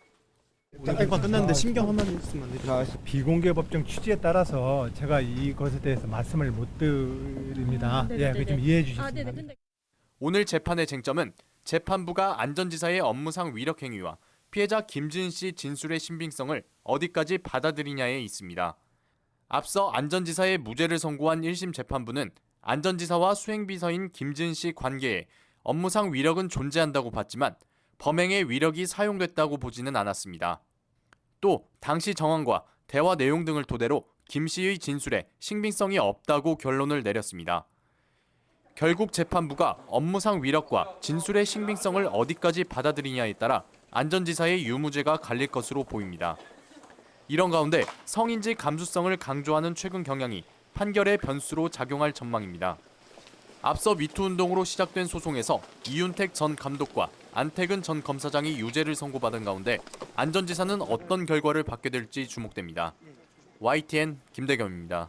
재판 끝났는데 심경 한마디 있으면 안 되죠? 비공개 법정 취지에 따라서 제가 이것에 대해서 말씀을 못 드립니다. 예, 좀 이해해 주시겠습니다. 오늘 재판의 쟁점은 재판부가 안 전 지사의 업무상 위력 행위와 피해자 김지은 씨 진술의 신빙성을 어디까지 받아들이냐에 있습니다. 앞서 안 전 지사의 무죄를 선고한 1심 재판부는 안 전 지사와 수행비서인 김지은 씨 관계에 업무상 위력은 존재한다고 봤지만 범행의 위력이 사용됐다고 보지는 않았습니다. 또 당시 정황과 대화 내용 등을 토대로 김 씨의 진술에 신빙성이 없다고 결론을 내렸습니다. 결국 재판부가 업무상 위력과 진술의 신빙성을 어디까지 받아들이냐에 따라 안 전 지사의 유무죄가 갈릴 것으로 보입니다. 이런 가운데 성인지 감수성을 강조하는 최근 경향이 판결의 변수로 작용할 전망입니다. 앞서 미투 운동으로 시작된 소송에서 이윤택 전 감독과 안태근 전 검사장이 유죄를 선고받은 가운데 안 전 지사는 어떤 결과를 받게 될지 주목됩니다. YTN 김대겸입니다.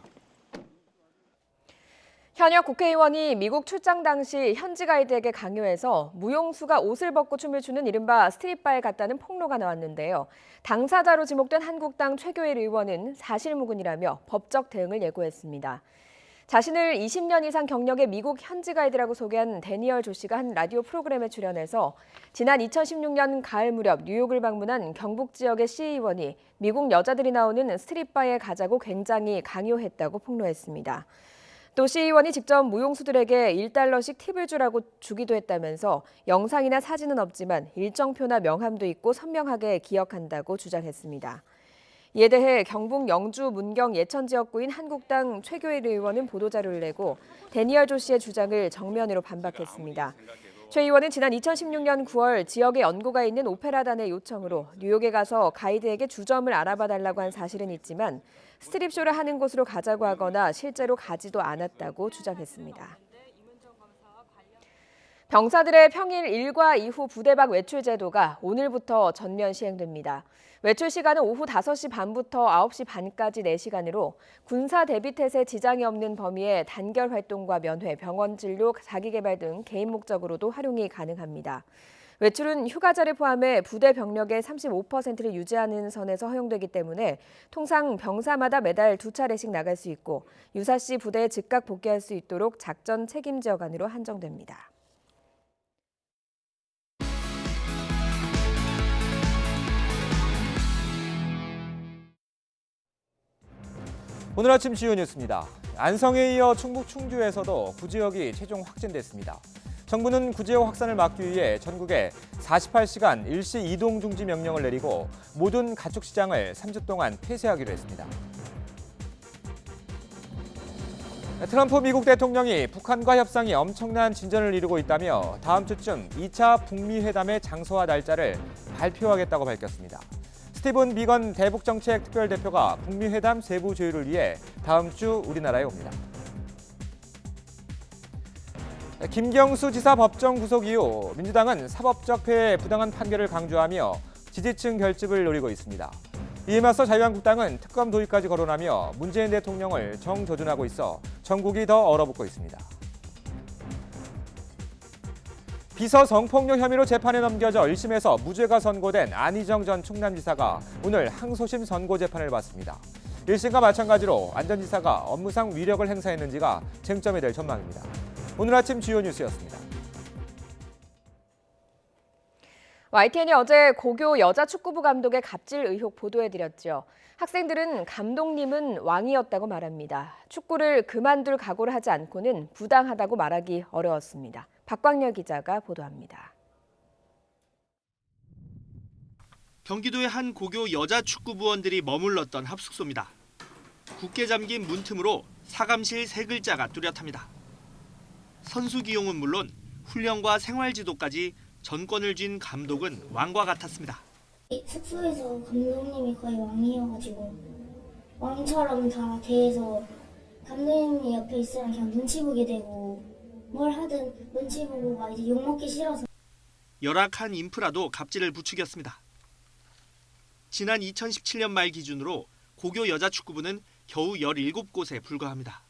현역 국회의원이 미국 출장 당시 현지 가이드에게 강요해서 무용수가 옷을 벗고 춤을 추는 이른바 스트릿바에 갔다는 폭로가 나왔는데요. 당사자로 지목된 한국당 최교일 의원은 사실무근이라며 법적 대응을 예고했습니다. 자신을 20년 이상 경력의 미국 현지 가이드라고 소개한 데니얼 조 씨가 한 라디오 프로그램에 출연해서 지난 2016년 가을 무렵 뉴욕을 방문한 경북 지역의 시의원이 미국 여자들이 나오는 스트릿바에 가자고 굉장히 강요했다고 폭로했습니다. 또 시의원이 직접 무용수들에게 $1씩 팁을 주라고 주기도 했다면서 영상이나 사진은 없지만 일정표나 명함도 있고 선명하게 기억한다고 주장했습니다. 이에 대해 경북 영주 문경 예천지역구인 한국당 최교일 의원은 보도자료를 내고 데니얼 조 씨의 주장을 정면으로 반박했습니다. 최 의원은 지난 2016년 9월 지역에 연고가 있는 오페라단의 요청으로 뉴욕에 가서 가이드에게 주점을 알아봐달라고 한 사실은 있지만 스트립쇼를 하는 곳으로 가자고 하거나 실제로 가지도 않았다고 주장했습니다. 병사들의 평일 일과 이후 부대박 외출 제도가 오늘부터 전면 시행됩니다. 외출 시간은 오후 5시 반부터 9시 반까지 4시간으로 군사 대비태세 지장이 없는 범위의 단결 활동과 면회, 병원 진료, 자기개발 등 개인 목적으로도 활용이 가능합니다. 외출은 휴가자를 포함해 부대 병력의 35%를 유지하는 선에서 허용되기 때문에 통상 병사마다 매달 2차례씩 나갈 수 있고 유사시 부대에 즉각 복귀할 수 있도록 작전 책임 지역안으로 한정됩니다. 오늘 아침 주요 뉴스입니다. 안성에 이어 충북 충주에서도 구지역이 최종 확진됐습니다. 정부는 구지역 확산을 막기 위해 전국에 48시간 일시 이동 중지 명령을 내리고 모든 가축시장을 3주 동안 폐쇄하기로 했습니다. 트럼프 미국 대통령이 북한과 협상이 엄청난 진전을 이루고 있다며 다음 주쯤 2차 북미 회담의 장소와 날짜를 발표하겠다고 밝혔습니다. 스티븐 비건 대북정책 특별대표가 북미 회담 세부 조율을 위해 다음 주 우리나라에 옵니다. 김경수 지사 법정 구속 이후 민주당은 사법적 폐해의 부당한 판결을 강조하며 지지층 결집을 노리고 있습니다. 이에 맞서 자유한국당은 특검 도입까지 거론하며 문재인 대통령을 정조준하고 있어 전국이 더 얼어붙고 있습니다. 비서 성폭력 혐의로 재판에 넘겨져 1심에서 무죄가 선고된 안희정 전 충남지사가 오늘 항소심 선고 재판을 받습니다. 1심과 마찬가지로 안 전 지사가 업무상 위력을 행사했는지가 쟁점이 될 전망입니다. 오늘 아침 주요 뉴스였습니다. YTN이 어제 고교 여자축구부 감독의 갑질 의혹 보도해드렸죠. 학생들은 감독님은 왕이었다고 말합니다. 축구를 그만둘 각오를 하지 않고는 부당하다고 말하기 어려웠습니다. 박광렬 기자가 보도합니다. 경기도의 한 고교 여자 축구부원들이 머물렀던 합숙소입니다. 굳게 잠긴 문틈으로 사감실 3글자가 뚜렷합니다. 선수 기용은 물론 훈련과 생활지도까지 전권을 쥔 감독은 왕과 같았습니다. 숙소에서 감독님이 거의 왕이어가지고 왕처럼 다 대해서 감독님이 옆에 있으면 그냥 눈치 보게 되고 뭘 하든 눈치 보고 막 이제 욕먹기 싫어서. 열악한 인프라도 갑질을 부추겼습니다. 지난 2017년 말 기준으로 고교 여자축구부는 겨우 17곳에 불과합니다.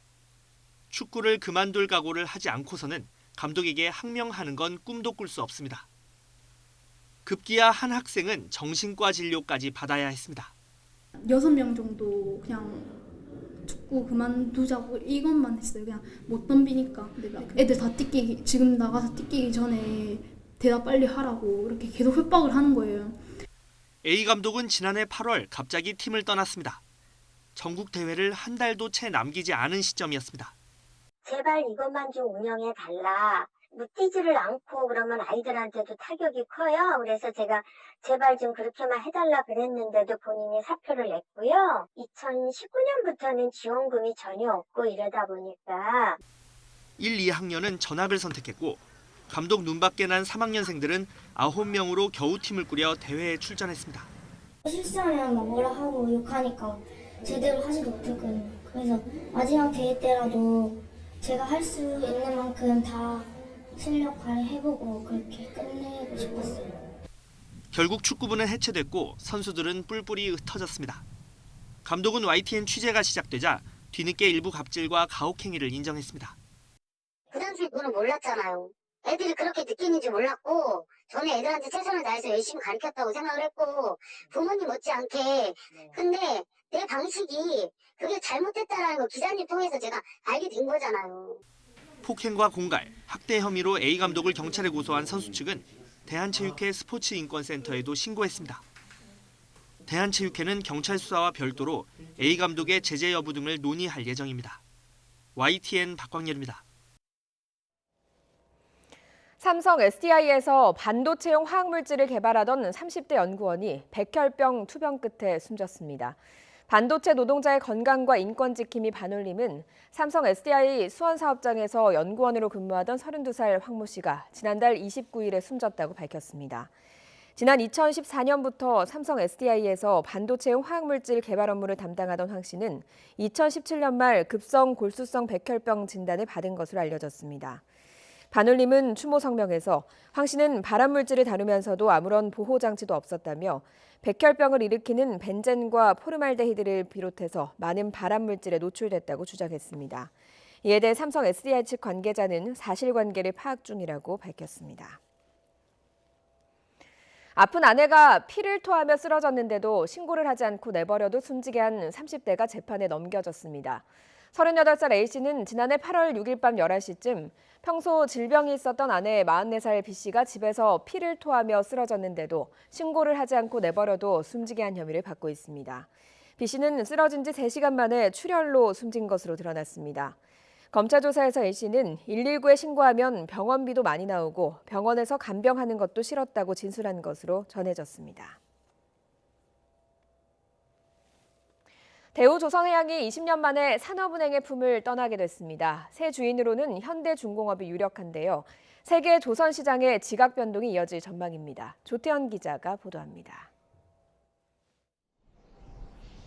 축구를 그만둘 각오를 하지 않고서는 감독에게 항명하는 건 꿈도 꿀 수 없습니다. 급기야 한 학생은 정신과 진료까지 받아야 했습니다. 6명 정도 그냥 축구 그만두자고 이것만 했어요. 그냥 못 덤비니까. 애들 다 뛰기 지금 나가서 뛰기 전에 대답 빨리 하라고 이렇게 계속 협박을 하는 거예요. A 감독은 지난해 8월 갑자기 팀을 떠났습니다. 전국 대회를 한 달도 채 남기지 않은 시점이었습니다. 제발 이것만 좀 운영해달라. 뭐 뛰지를 않고 그러면 아이들한테도 타격이 커요. 그래서 제가 제발 좀 그렇게만 해달라 그랬는데도 본인이 사표를 냈고요. 2019년부터는 지원금이 전혀 없고 이러다 보니까 1, 2학년은 전학을 선택했고 감독 눈밖에 난 3학년생들은 9명으로 겨우 팀을 꾸려 대회에 출전했습니다. 실수하면 막 뭐라 하고 욕하니까 제대로 하지도 못했거든요. 그래서 마지막 대회 때라도 제가 할 수 있는 만큼 다 실력 발휘해보고 그렇게 끝내고 싶었어요. 결국 축구부는 해체됐고 선수들은 뿔뿔이 흩어졌습니다. 감독은 YTN 취재가 시작되자 뒤늦게 일부 갑질과 가혹행위를 인정했습니다. 그 당시에 그거는 몰랐잖아요. 애들이 그렇게 느끼는지 몰랐고 저는 애들한테 최선을 다해서 열심히 가르쳤다고 생각을 했고 부모님 못지않게 근데 내 방식이 그게 잘못됐다라는 거 기자님 통해서 제가 알게 된 거잖아요. 폭행과 공갈, 학대 혐의로 A 감독을 경찰에 고소한 선수 측은 대한체육회 스포츠인권센터에도 신고했습니다. 대한체육회는 경찰 수사와 별도로 A 감독의 제재 여부 등을 논의할 예정입니다. YTN 박광렬입니다. 삼성 SDI에서 반도체용 화학물질을 개발하던 30대 연구원이 백혈병 투병 끝에 숨졌습니다. 반도체 노동자의 건강과 인권 지킴이 반올림은 삼성 SDI 수원 사업장에서 연구원으로 근무하던 32살 황모 씨가 지난달 29일에 숨졌다고 밝혔습니다. 지난 2014년부터 삼성 SDI에서 반도체용 화학물질 개발 업무를 담당하던 황 씨는 2017년 말 급성 골수성 백혈병 진단을 받은 것으로 알려졌습니다. 반올림은 추모 성명에서 황 씨는 발암물질을 다루면서도 아무런 보호장치도 없었다며 백혈병을 일으키는 벤젠과 포르말데히드를 비롯해서 많은 발암물질에 노출됐다고 주장했습니다. 이에 대해 삼성 SDI 측 관계자는 사실관계를 파악 중이라고 밝혔습니다. 아픈 아내가 피를 토하며 쓰러졌는데도 신고를 하지 않고 내버려도 숨지게 한 30대가 재판에 넘겨졌습니다. 38살 A씨는 지난해 8월 6일 밤 11시쯤 평소 질병이 있었던 아내 44살 B씨가 집에서 피를 토하며 쓰러졌는데도 신고를 하지 않고 내버려도 숨지게 한 혐의를 받고 있습니다. B씨는 쓰러진 지 3시간 만에 출혈로 숨진 것으로 드러났습니다. 검찰 조사에서 A씨는 119에 신고하면 병원비도 많이 나오고 병원에서 간병하는 것도 싫었다고 진술한 것으로 전해졌습니다. 대우조선해양이 20년 만에 산업은행의 품을 떠나게 됐습니다. 새 주인으로는 현대중공업이 유력한데요. 세계 조선 시장의 지각 변동이 이어질 전망입니다. 조태현 기자가 보도합니다.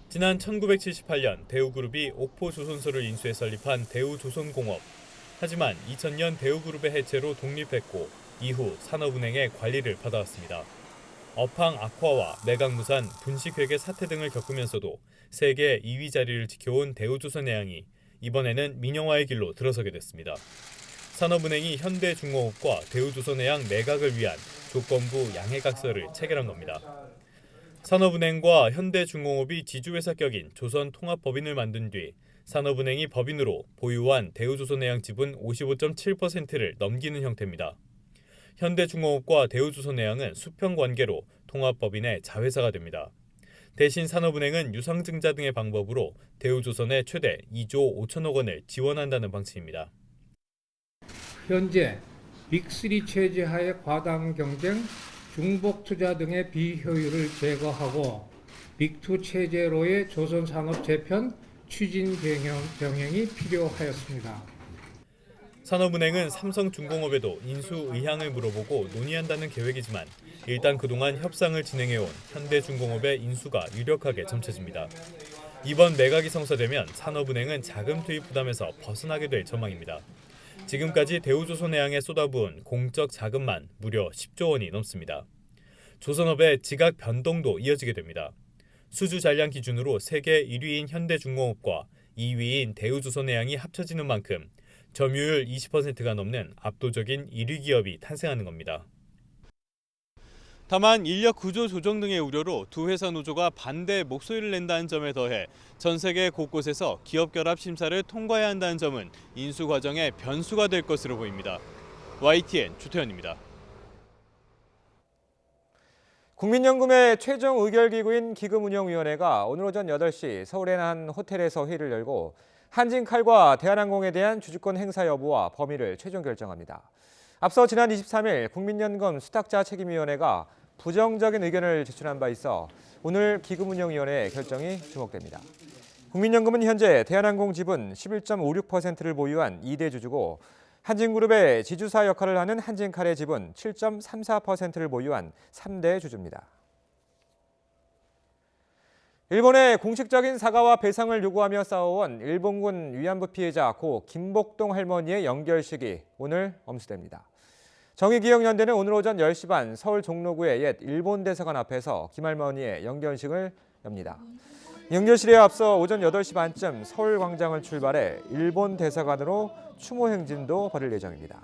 지난 1978년 대우그룹이 옥포조선소를 인수해 설립한 대우조선공업. 하지만 2000년 대우그룹의 해체로 독립했고 이후 산업은행의 관리를 받아왔습니다. 업황 악화와 매각무산, 분식회계 사태 등을 겪으면서도 세계 2위 자리를 지켜온 대우조선해양이 이번에는 민영화의 길로 들어서게 됐습니다. 산업은행이 현대중공업과 대우조선해양 매각을 위한 조건부 양해각서를 체결한 겁니다. 산업은행과 현대중공업이 지주회사 격인 조선통합법인을 만든 뒤 산업은행이 법인으로 보유한 대우조선해양 지분 55.7%를 넘기는 형태입니다. 현대중공업과 대우조선해양은 수평 관계로 통합법인의 자회사가 됩니다. 대신 산업은행은 유상증자 등의 방법으로 대우조선에 최대 2조 5천억 원을 지원한다는 방침입니다. 현재 빅3 체제하의 과당 경쟁, 중복 투자 등의 비효율을 제거하고 빅2 체제로의 조선 산업 재편 추진 병행이 필요하였습니다. 산업은행은 삼성중공업에도 인수 의향을 물어보고 논의한다는 계획이지만 일단 그동안 협상을 진행해온 현대중공업의 인수가 유력하게 점쳐집니다. 이번 매각이 성사되면 산업은행은 자금 투입 부담에서 벗어나게 될 전망입니다. 지금까지 대우조선해양에 쏟아부은 공적 자금만 무려 10조 원이 넘습니다. 조선업의 지각 변동도 이어지게 됩니다. 수주 잔량 기준으로 세계 1위인 현대중공업과 2위인 대우조선해양이 합쳐지는 만큼 점유율 20%가 넘는 압도적인 1위 기업이 탄생하는 겁니다. 다만 인력 구조 조정 등의 우려로 두 회사 노조가 반대 목소리를 낸다는 점에 더해 전 세계 곳곳에서 기업 결합 심사를 통과해야 한다는 점은 인수 과정의 변수가 될 것으로 보입니다. YTN 조태현입니다. 국민연금의 최종 의결기구인 기금운용위원회가 오늘 오전 8시 서울의 한 호텔에서 회의를 열고 한진칼과 대한항공에 대한 주주권 행사 여부와 범위를 최종 결정합니다. 앞서 지난 23일 국민연금 수탁자 책임위원회가 부정적인 의견을 제출한 바 있어 오늘 기금운용위원회의 결정이 주목됩니다. 국민연금은 현재 대한항공 지분 11.56%를 보유한 2대 주주고 한진그룹의 지주사 역할을 하는 한진칼의 지분 7.34%를 보유한 3대 주주입니다. 일본의 공식적인 사과와 배상을 요구하며 싸워온 일본군 위안부 피해자 고 김복동 할머니의 연결식이 오늘 엄수됩니다. 정의기억연대는 오늘 오전 10시 반 서울 종로구의 옛 일본 대사관 앞에서 김 할머니의 연결식을 엽니다. 연결식에 앞서 오전 8시 반쯤 서울광장을 출발해 일본 대사관으로 추모 행진도 벌일 예정입니다.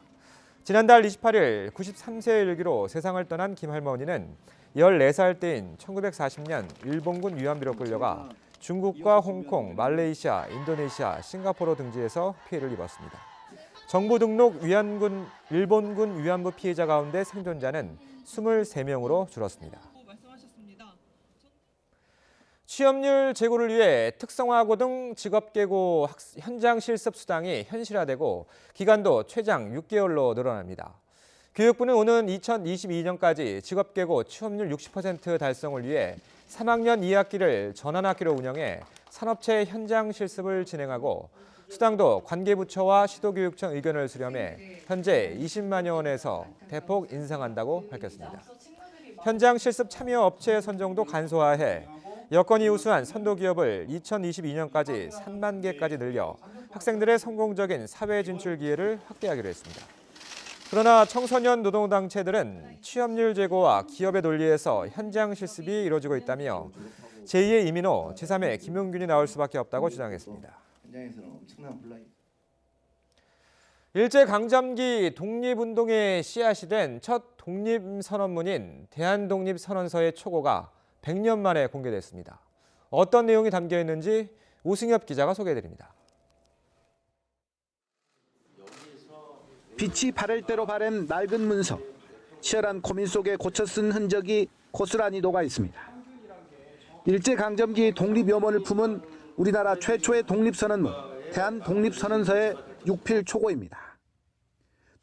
지난달 28일 93세의 일기로 세상을 떠난 김 할머니는 14살 때인 1940년 일본군 위안부로 끌려가 중국과 홍콩, 말레이시아, 인도네시아, 싱가포르 등지에서 피해를 입었습니다. 정부 등록 일본군 위안부 피해자 가운데 생존자는 23명으로 줄었습니다. 취업률 제고를 위해 특성화고등 직업계고 현장 실습 수당이 현실화되고 기간도 최장 6개월로 늘어납니다. 교육부는 오는 2022년까지 직업계고 취업률 60% 달성을 위해 3학년 2학기를 전환학기로 운영해 산업체 현장 실습을 진행하고 수당도 관계부처와 시도교육청 의견을 수렴해 현재 20만여 원에서 대폭 인상한다고 밝혔습니다. 현장 실습 참여 업체 선정도 간소화해 여건이 우수한 선도기업을 2022년까지 3만 개까지 늘려 학생들의 성공적인 사회 진출 기회를 확대하기로 했습니다. 그러나 청소년 노동단체들은 취업률 제고와 기업의 논리에서 현장 실습이 이루어지고 있다며 제2의 이민호, 제3의 김용균이 나올 수밖에 없다고 주장했습니다. 일제강점기 독립운동의 씨앗이 된 첫 독립선언문인 대한독립선언서의 초고가 100년 만에 공개됐습니다. 어떤 내용이 담겨 있는지 오승엽 기자가 소개해드립니다. 빛이 바랄 대로 바른 낡은 문서, 치열한 고민 속에 고쳐 쓴 흔적이 고스란히 녹아 있습니다. 일제강점기 독립묘문을 품은 우리나라 최초의 독립선언문, 대한독립선언서의 6필 초고입니다.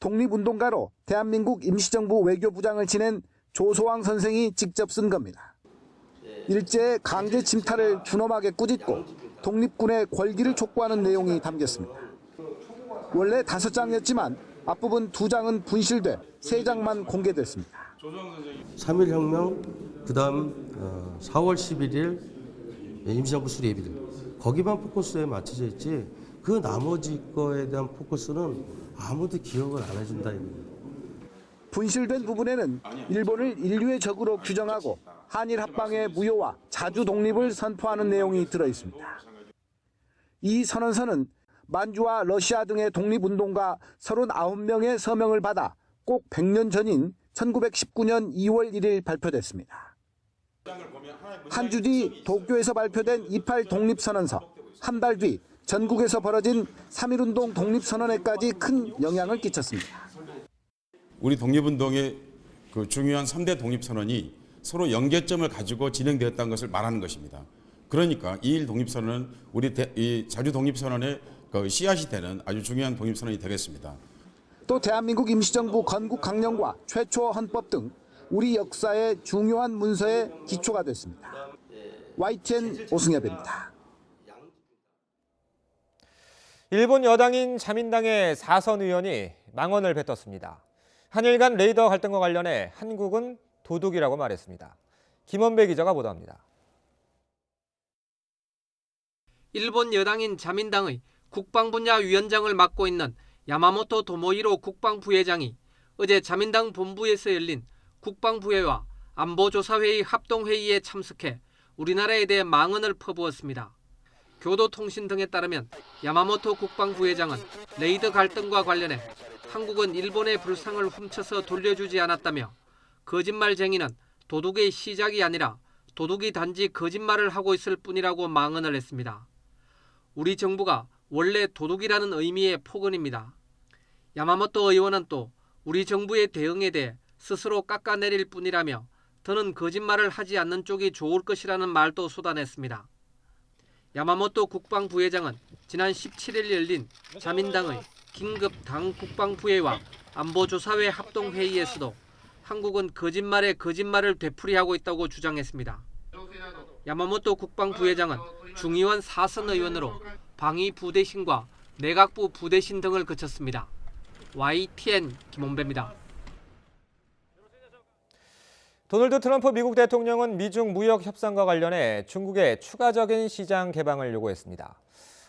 독립운동가로 대한민국 임시정부 외교부장을 지낸 조소왕 선생이 직접 쓴 겁니다. 일제의 강제 침탈을 준엄하게 꾸짖고 독립군의 권기를 촉구하는 내용이 담겼습니다. 원래 5장이었지만 앞부분 2장은 분실돼 3장만 공개됐습니다. 3.1혁명, 그다음 4월 11일 임시정부 수립일, 거기만 포커스에 맞춰져 있지 그 나머지 거에 대한 포커스는 아무도 기억을 안 해준다. 분실된 부분에는 일본을 인류의 적으로 규정하고 한일 합방의 무효와 자주 독립을 선포하는 내용이 들어 있습니다. 이 선언서는 만주와 러시아 등의 독립운동가 39명의 서명을 받아 꼭 100년 전인 1919년 2월 1일 발표됐습니다. 한 주 뒤 도쿄에서 발표된 28 독립선언서, 한 달 뒤 전국에서 벌어진 3.1운동 독립선언회까지 큰 영향을 끼쳤습니다. 우리 독립운동의 그 중요한 3대 독립선언이 서로 연계점을 가지고 진행되었다는 것을 말하는 것입니다. 그러니까 2.1 독립선언은 이 자주 독립선언의 그 씨앗이 되는 아주 중요한 독립선언이 되겠습니다. 또 대한민국 임시정부 건국 강령과 최초 헌법 등 우리 역사의 중요한 문서의 기초가 됐습니다. YTN 오승엽입니다. 일본 여당인 자민당의 4선 의원이 망언을 뱉었습니다. 한일 간 레이더 갈등과 관련해 한국은 도둑이라고 말했습니다. 김원배 기자가 보도합니다. 일본 여당인 자민당의 국방분야 위원장을 맡고 있는 야마모토 도모히로 국방부회장이 어제 자민당 본부에서 열린 국방부회와 안보조사회의 합동회의에 참석해 우리나라에 대해 망언을 퍼부었습니다. 교도통신 등에 따르면 야마모토 국방부회장은 레이더 갈등과 관련해 한국은 일본의 불상을 훔쳐서 돌려주지 않았다며 거짓말쟁이는 도둑의 시작이 아니라 도둑이 단지 거짓말을 하고 있을 뿐이라고 망언을 했습니다. 우리 정부가 원래 도둑이라는 의미의 폭언입니다. 야마모토 의원은 또 우리 정부의 대응에 대해 스스로 깎아내릴 뿐이라며 더는 거짓말을 하지 않는 쪽이 좋을 것이라는 말도 쏟아냈습니다. 야마모토 국방부회장은 지난 17일 열린 자민당의 긴급 당 국방부회와 안보조사회 합동회의에서도 한국은 거짓말에 거짓말을 되풀이하고 있다고 주장했습니다. 야마모토 국방부회장은 중의원 4선 의원으로 방위 부대신과 내각부 부대신 등을 거쳤습니다. YTN 김원배입니다. 도널드 트럼프 미국 대통령은 미중 무역 협상과 관련해 중국의 추가적인 시장 개방을 요구했습니다.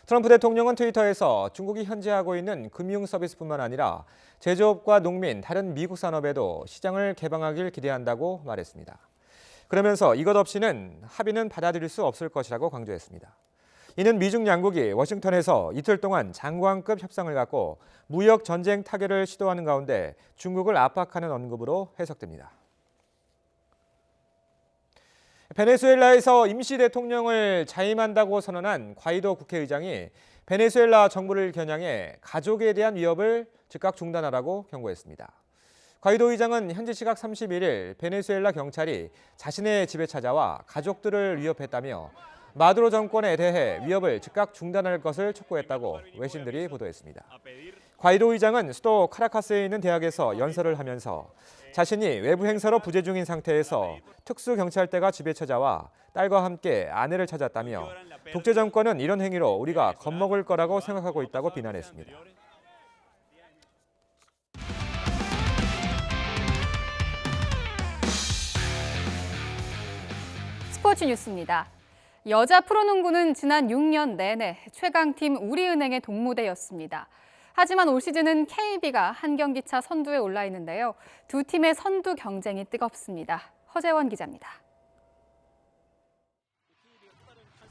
트럼프 대통령은 트위터에서 중국이 현재 하고 있는 금융 서비스뿐만 아니라 제조업과 농민, 다른 미국 산업에도 시장을 개방하길 기대한다고 말했습니다. 그러면서 이것 없이는 합의는 받아들일 수 없을 것이라고 강조했습니다. 이는 미중 양국이 워싱턴에서 이틀 동안 장관급 협상을 갖고 무역 전쟁 타결을 시도하는 가운데 중국을 압박하는 언급으로 해석됩니다. 베네수엘라에서 임시 대통령을 자임한다고 선언한 과이도 국회의장이 베네수엘라 정부를 겨냥해 가족에 대한 위협을 즉각 중단하라고 경고했습니다. 과이도 의장은 현지 시각 31일 베네수엘라 경찰이 자신의 집에 찾아와 가족들을 위협했다며 마두로 정권에 대해 위협을 즉각 중단할 것을 촉구했다고 외신들이 보도했습니다. 과이도 의장은 수도 카라카스에 있는 대학에서 연설을 하면서 자신이 외부 행사로 부재 중인 상태에서 특수경찰대가 집에 찾아와 딸과 함께 아내를 찾았다며 독재 정권은 이런 행위로 우리가 겁먹을 거라고 생각하고 있다고 비난했습니다. 스포츠 뉴스입니다. 여자 프로농구는 지난 6년 내내 최강팀 우리은행의 동무대였습니다. 하지만 올 시즌은 KB가 한 경기 차 선두에 올라 있는데요. 두 팀의 선두 경쟁이 뜨겁습니다. 허재원 기자입니다.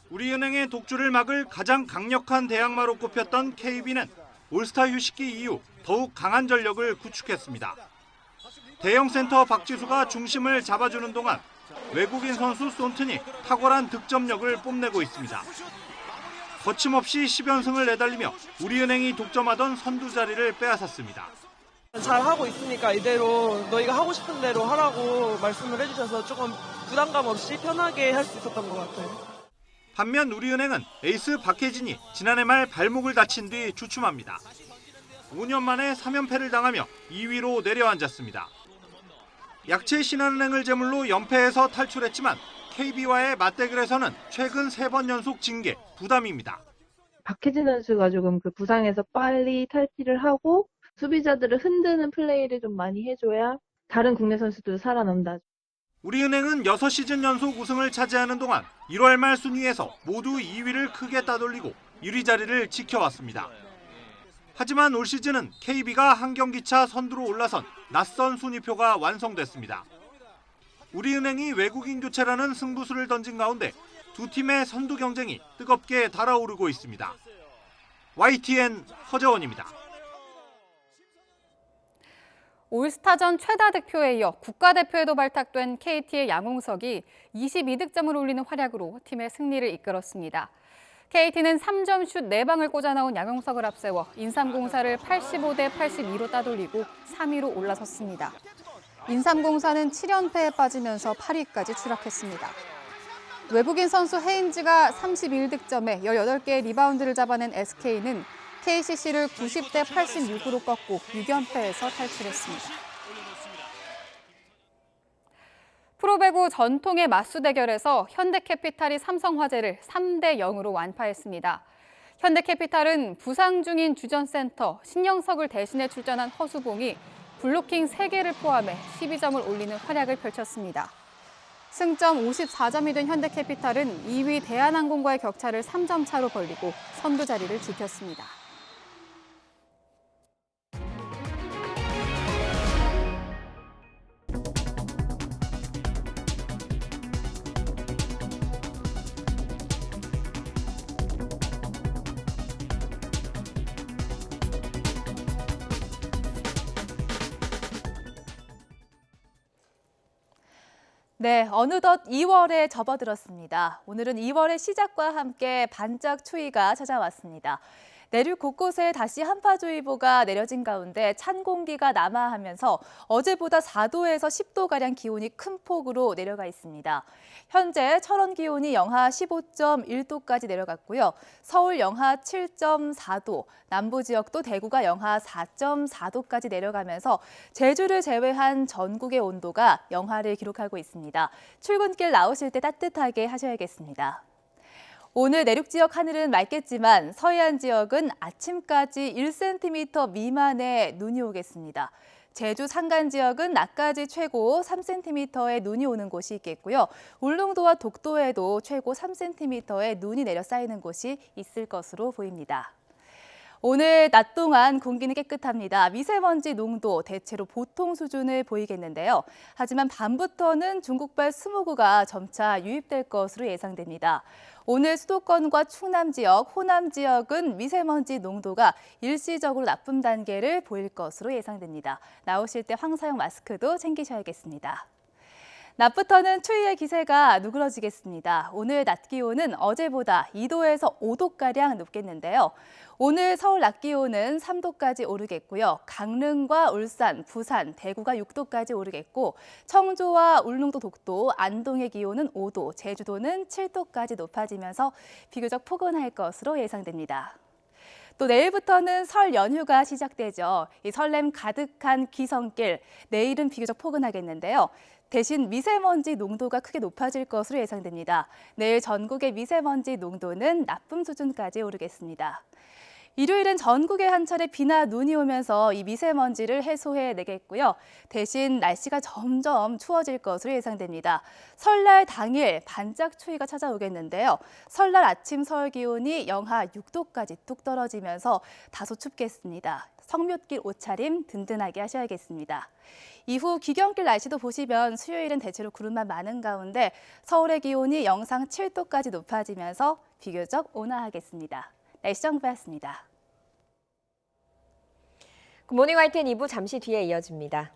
우리은행의 독주를 막을 가장 강력한 대항마로 꼽혔던 KB는 올스타 휴식기 이후 더욱 강한 전력을 구축했습니다. 대형 센터 박지수가 중심을 잡아주는 동안 외국인 선수 손튼이 탁월한 득점력을 뽐내고 있습니다. 거침없이 10연승을 내달리며 우리은행이 독점하던 선두 자리를 빼앗았습니다. 잘하고 있으니까 이대로 너희가 하고 싶은 대로 하라고 말씀을 해주셔서 조금 부담감 없이 편하게 할 수 있었던 것 같아요. 반면 우리은행은 에이스 박혜진이 지난해 말 발목을 다친 뒤 주춤합니다. 5년 만에 3연패를 당하며 2위로 내려앉았습니다. 약체 신한은행을 제물로 연패에서 탈출했지만 KB와의 맞대결에서는 최근 3번 연속 징계, 부담입니다. 박혜진 선수가 조금 그 부상에서 빨리 탈피를 하고 수비자들을 흔드는 플레이를 좀 많이 해줘야 다른 국내 선수도 살아남다. 우리은행은 6시즌 연속 우승을 차지하는 동안 1월 말 순위에서 모두 2위를 크게 따돌리고 1위 자리를 지켜왔습니다. 하지만 올 시즌은 KB가 한 경기 차 선두로 올라선 낯선 순위표가 완성됐습니다. 우리은행이 외국인 교체라는 승부수를 던진 가운데 두 팀의 선두 경쟁이 뜨겁게 달아오르고 있습니다. YTN 허재원입니다. 올스타전 최다 득표에 이어 국가대표에도 발탁된 KT의 양홍석이 22득점을 올리는 활약으로 팀의 승리를 이끌었습니다. KT는 3점 슛 4방을 꽂아넣은 양홍석을 앞세워 인삼공사를 85대 82로 따돌리고 3위로 올라섰습니다. 인삼공사는 7연패에 빠지면서 8위까지 추락했습니다. 외국인 선수 헤인즈가 31득점에 18개의 리바운드를 잡아낸 SK는 KCC를 90대 86으로 꺾고 6연패에서 탈출했습니다. 프로배구 전통의 맞수 대결에서 현대캐피탈이 삼성화재를 3대 0으로 완파했습니다. 현대캐피탈은 부상 중인 주전센터 신영석을 대신해 출전한 허수봉이 블로킹 3개를 포함해 12점을 올리는 활약을 펼쳤습니다. 승점 54점이 된 현대캐피탈은 2위 대한항공과의 격차를 3점 차로 벌리고 선두 자리를 지켰습니다. 네, 어느덧 2월에 접어들었습니다. 오늘은 2월의 시작과 함께 반짝 추위가 찾아왔습니다. 내륙 곳곳에 다시 한파주의보가 내려진 가운데 찬 공기가 남하하면서 어제보다 4도에서 10도가량 기온이 큰 폭으로 내려가 있습니다. 현재 철원 기온이 영하 15.1도까지 내려갔고요. 서울 영하 7.4도, 남부 지역도 대구가 영하 4.4도까지 내려가면서 제주를 제외한 전국의 온도가 영하를 기록하고 있습니다. 출근길 나오실 때 따뜻하게 하셔야겠습니다. 오늘 내륙 지역 하늘은 맑겠지만 서해안 지역은 아침까지 1cm 미만의 눈이 오겠습니다. 제주 산간 지역은 낮까지 최고 3cm의 눈이 오는 곳이 있겠고요. 울릉도와 독도에도 최고 3cm의 눈이 내려 쌓이는 곳이 있을 것으로 보입니다. 오늘 낮 동안 공기는 깨끗합니다. 미세먼지 농도 대체로 보통 수준을 보이겠는데요. 하지만 밤부터는 중국발 스모그가 점차 유입될 것으로 예상됩니다. 오늘 수도권과 충남 지역, 호남 지역은 미세먼지 농도가 일시적으로 나쁨 단계를 보일 것으로 예상됩니다. 나오실 때 황사용 마스크도 챙기셔야겠습니다. 낮부터는 추위의 기세가 누그러지겠습니다. 오늘 낮 기온은 어제보다 2도에서 5도가량 높겠는데요. 오늘 서울 낮 기온은 3도까지 오르겠고요. 강릉과 울산, 부산, 대구가 6도까지 오르겠고 청주와 울릉도, 독도, 안동의 기온은 5도, 제주도는 7도까지 높아지면서 비교적 포근할 것으로 예상됩니다. 또 내일부터는 설 연휴가 시작되죠. 이 설렘 가득한 귀성길, 내일은 비교적 포근하겠는데요. 대신 미세먼지 농도가 크게 높아질 것으로 예상됩니다. 내일 전국의 미세먼지 농도는 나쁨 수준까지 오르겠습니다. 일요일은 전국에 한 차례 비나 눈이 오면서 이 미세먼지를 해소해내겠고요. 대신 날씨가 점점 추워질 것으로 예상됩니다. 설날 당일 반짝 추위가 찾아오겠는데요. 설날 아침 서울 기온이 영하 6도까지 뚝 떨어지면서 다소 춥겠습니다. 성묘길 옷차림 든든하게 하셔야겠습니다. 이후 귀경길 날씨도 보시면 수요일은 대체로 구름만 많은 가운데 서울의 기온이 영상 7도까지 높아지면서 비교적 온화하겠습니다. 날씨 정보였습니다. 굿모닝 YTN 2부 잠시 뒤에 이어집니다.